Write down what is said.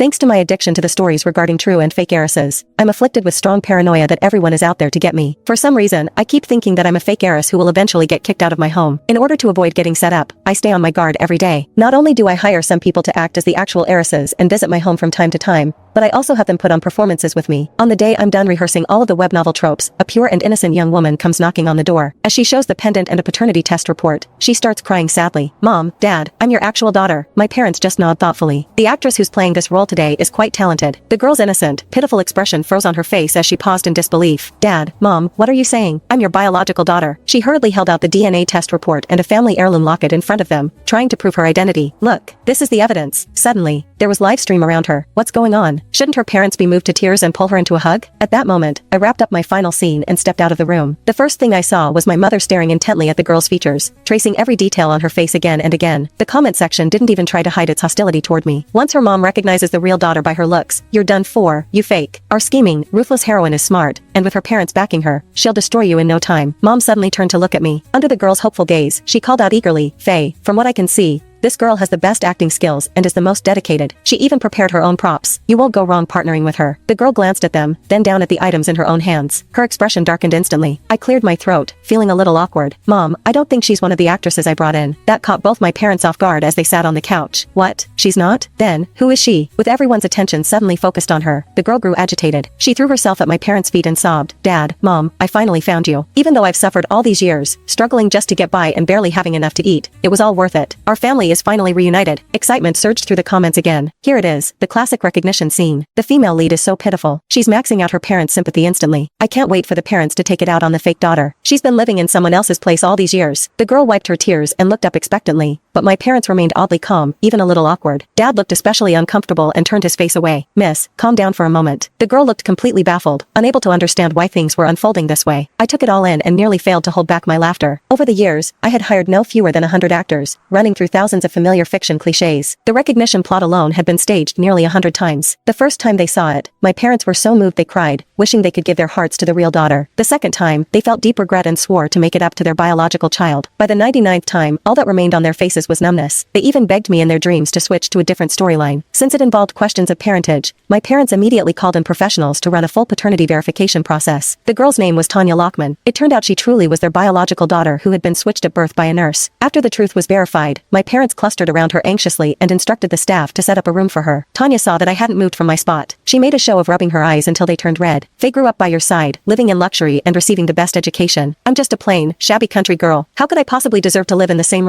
Thanks to my addiction to the stories regarding true and fake heiresses, I'm afflicted with strong paranoia that everyone is out there to get me. For some reason, I keep thinking that I'm a fake heiress who will eventually get kicked out of my home. In order to avoid getting set up, I stay on my guard every day. Not only do I hire some people to act as the actual heiresses and visit my home from time to time, but I also have them put on performances with me. On the day I'm done rehearsing all of the web novel tropes, a pure and innocent young woman comes knocking on the door. As she shows the pendant and a paternity test report, she starts crying sadly. "Mom, Dad, I'm your actual daughter." My parents just nod thoughtfully. The actress who's playing this role today is quite talented. The girl's innocent, pitiful expression froze on her face as she paused in disbelief. "Dad, Mom, what are you saying? I'm your biological daughter." She hurriedly held out the DNA test report and a family heirloom locket in front of them, trying to prove her identity. "Look, this is the evidence." Suddenly, there was live stream around her. What's going on? Shouldn't her parents be moved to tears and pull her into a hug? At that moment, I wrapped up my final scene and stepped out of the room. The first thing I saw was my mother staring intently at the girl's features, tracing every detail on her face again and again. The comment section didn't even try to hide its hostility toward me. Once her mom recognizes the real daughter by her looks, "You're done for, you fake." Our scheming, ruthless heroine is smart, and with her parents backing her, she'll destroy you in no time. Mom suddenly turned to look at me. Under the girl's hopeful gaze, she called out eagerly, "Faye, from what I can see, this girl has the best acting skills and is the most dedicated. She even prepared her own props. You won't go wrong partnering with her." The girl glanced at them, then down at the items in her own hands. Her expression darkened instantly. I cleared my throat, feeling a little awkward. "Mom, I don't think she's one of the actresses I brought in." That caught both my parents off guard as they sat on the couch. "What? She's not? Then, who is she?" With everyone's attention suddenly focused on her, the girl grew agitated. She threw herself at my parents' feet and sobbed, "Dad, Mom, I finally found you. Even though I've suffered all these years, struggling just to get by and barely having enough to eat, it was all worth it. Our family is finally reunited." Excitement surged through the comments again. Here it is, the classic recognition scene. The female lead is so pitiful. She's maxing out her parents' sympathy instantly. I can't wait for the parents to take it out on the fake daughter. She's been living in someone else's place all these years. The girl wiped her tears and looked up expectantly, but my parents remained oddly calm, even a little awkward. Dad looked especially uncomfortable and turned his face away. "Miss, calm down for a moment." The girl looked completely baffled, unable to understand why things were unfolding this way. I took it all in and nearly failed to hold back my laughter. Over the years, I had hired no fewer than 100 actors, running through thousands of familiar fiction cliches. The recognition plot alone had been staged nearly 100 times. The first time they saw it, my parents were so moved they cried, wishing they could give their hearts to the real daughter. The second time, they felt deep regret and swore to make it up to their biological child. By the 99th time, all that remained on their faces was numbness. They even begged me in their dreams to switch to a different storyline. Since it involved questions of parentage, my parents immediately called in professionals to run a full paternity verification process. The girl's name was Tanya Lockman. It turned out she truly was their biological daughter who had been switched at birth by a nurse. After the truth was verified, my parents clustered around her anxiously and instructed the staff to set up a room for her. Tanya saw that I hadn't moved from my spot. She made a show of rubbing her eyes until they turned red. "Faye grew up by your side, living in luxury and receiving the best education. I'm just a plain, shabby country girl. How could I possibly deserve to live in the same